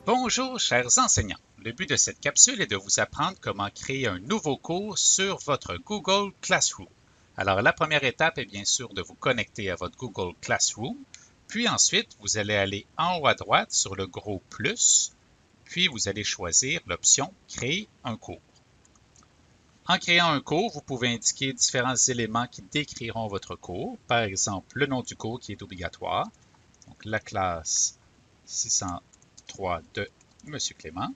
Bonjour chers enseignants, le but de cette capsule est de vous apprendre comment créer un nouveau cours sur votre Google Classroom. Alors la première étape est bien sûr de vous connecter à votre Google Classroom, puis ensuite vous allez aller en haut à droite sur le gros plus, puis vous allez choisir l'option Créer un cours. En créant un cours, vous pouvez indiquer différents éléments qui décriront votre cours, par exemple le nom du cours qui est obligatoire, donc la classe 603 de M. Clément.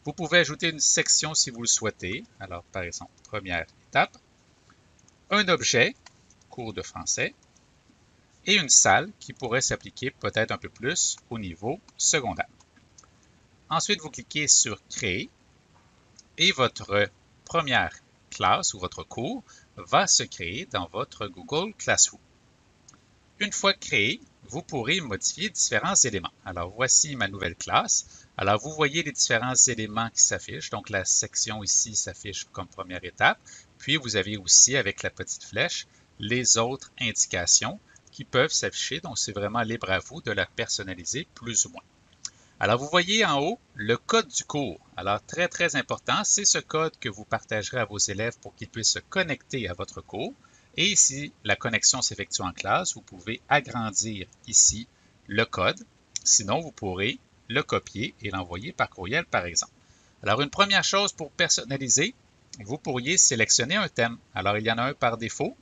Vous pouvez ajouter une section si vous le souhaitez. Alors, par exemple, première étape, un objet, cours de français, et une salle qui pourrait s'appliquer peut-être un peu plus au niveau secondaire. Ensuite, vous cliquez sur Créer et votre première classe ou votre cours va se créer dans votre Google Classroom. Une fois créé, vous pourrez modifier différents éléments. Alors, voici ma nouvelle classe. Alors, vous voyez les différents éléments qui s'affichent. Donc, la section ici s'affiche comme première étape. Puis, vous avez aussi, avec la petite flèche, les autres indications qui peuvent s'afficher. Donc, c'est vraiment libre à vous de la personnaliser plus ou moins. Alors, vous voyez en haut le code du cours. Alors, très, très important, c'est ce code que vous partagerez à vos élèves pour qu'ils puissent se connecter à votre cours. Et si la connexion s'effectue en classe, vous pouvez agrandir ici le code. Sinon, vous pourrez le copier et l'envoyer par courriel, par exemple. Alors, une première chose pour personnaliser, vous pourriez sélectionner un thème. Alors, il y en a un par défaut,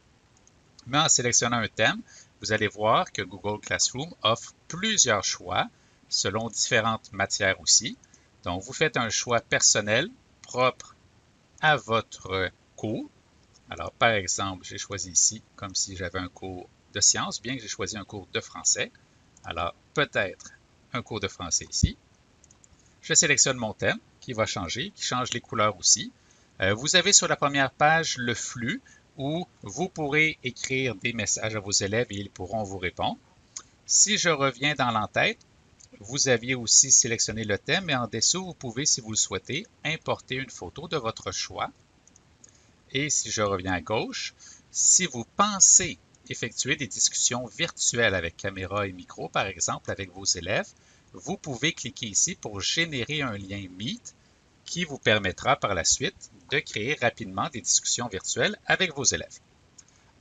mais en sélectionnant un thème, vous allez voir que Google Classroom offre plusieurs choix selon différentes matières aussi. Donc, vous faites un choix personnel propre à votre cours. Alors, par exemple, j'ai choisi ici comme si j'avais un cours de sciences, bien que j'ai choisi un cours de français. Alors, peut-être un cours de français ici. Je sélectionne mon thème qui va changer, qui change les couleurs aussi. Vous avez sur la première page le flux où vous pourrez écrire des messages à vos élèves et ils pourront vous répondre. Si je reviens dans l'entête, vous aviez aussi sélectionné le thème et en dessous, vous pouvez, si vous le souhaitez, importer une photo de votre choix. Et si je reviens à gauche, si vous pensez effectuer des discussions virtuelles avec caméra et micro, par exemple avec vos élèves, vous pouvez cliquer ici pour générer un lien Meet qui vous permettra par la suite de créer rapidement des discussions virtuelles avec vos élèves.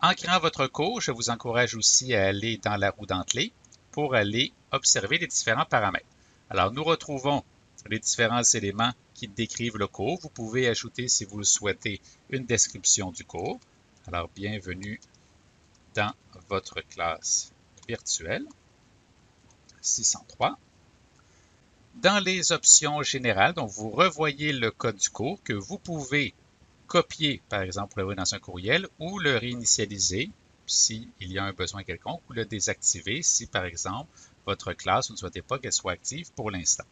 En créant votre cours, je vous encourage aussi à aller dans la roue dentelée pour aller observer les différents paramètres. Alors, nous retrouvons les différents éléments qui décrivent le cours. Vous pouvez ajouter, si vous le souhaitez, une description du cours. Alors, bienvenue dans votre classe virtuelle 603. Dans les options générales, donc vous revoyez le code du cours que vous pouvez copier, par exemple, pour l'envoyer dans un courriel, ou le réinitialiser s'il y a un besoin quelconque, ou le désactiver si, par exemple, votre classe, vous ne souhaitez pas qu'elle soit active pour l'instant.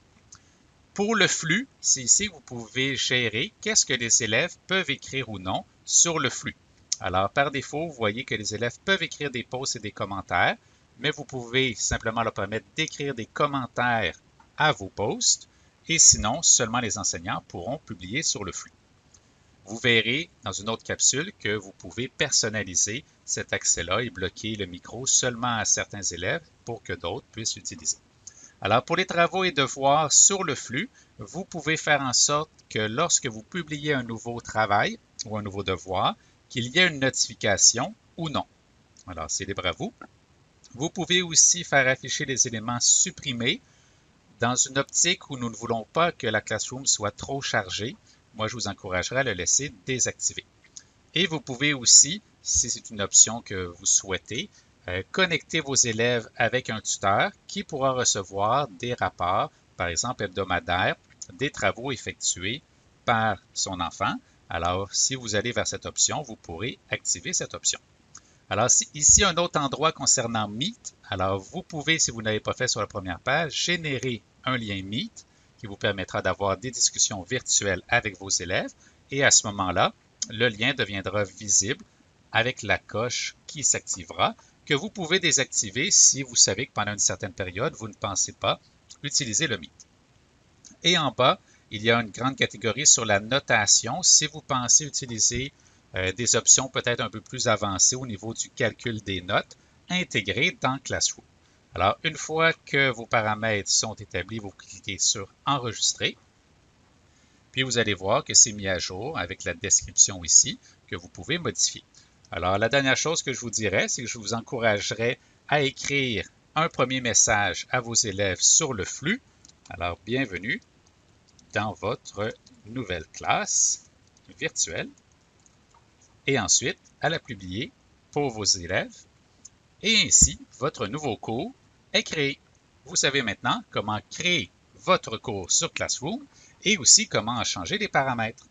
Pour le flux, c'est ici que vous pouvez gérer qu'est-ce que les élèves peuvent écrire ou non sur le flux. Alors, par défaut, vous voyez que les élèves peuvent écrire des posts et des commentaires, mais vous pouvez simplement leur permettre d'écrire des commentaires à vos posts, et sinon, seulement les enseignants pourront publier sur le flux. Vous verrez dans une autre capsule que vous pouvez personnaliser cet accès-là et bloquer le micro seulement à certains élèves pour que d'autres puissent l'utiliser. Alors, pour les travaux et devoirs sur le flux, vous pouvez faire en sorte que lorsque vous publiez un nouveau travail ou un nouveau devoir, qu'il y ait une notification ou non. Alors, c'est libre à vous. Vous pouvez aussi faire afficher les éléments supprimés dans une optique où nous ne voulons pas que la Classroom soit trop chargée. Moi, je vous encouragerais à le laisser désactivé. Et vous pouvez aussi, si c'est une option que vous souhaitez, connecter vos élèves avec un tuteur qui pourra recevoir des rapports, par exemple hebdomadaires, des travaux effectués par son enfant. Alors, si vous allez vers cette option, vous pourrez activer cette option. Alors, ici, un autre endroit concernant Meet. Alors, vous pouvez, si vous n'avez pas fait sur la première page, générer un lien Meet qui vous permettra d'avoir des discussions virtuelles avec vos élèves. Et à ce moment-là, le lien deviendra visible avec la coche qui s'activera, que vous pouvez désactiver si vous savez que pendant une certaine période, vous ne pensez pas utiliser le Meet. Et en bas, il y a une grande catégorie sur la notation. Si vous pensez utiliser des options peut-être un peu plus avancées au niveau du calcul des notes intégrées dans Classroom. Alors, une fois que vos paramètres sont établis, vous cliquez sur « Enregistrer ». Puis, vous allez voir que c'est mis à jour avec la description ici que vous pouvez modifier. Alors, la dernière chose que je vous dirais, c'est que je vous encouragerais à écrire un premier message à vos élèves sur le flux. Alors, bienvenue dans votre nouvelle classe virtuelle. Et ensuite, à la publier pour vos élèves. Et ainsi, votre nouveau cours est créé. Vous savez maintenant comment créer votre cours sur Classroom et aussi comment en changer les paramètres.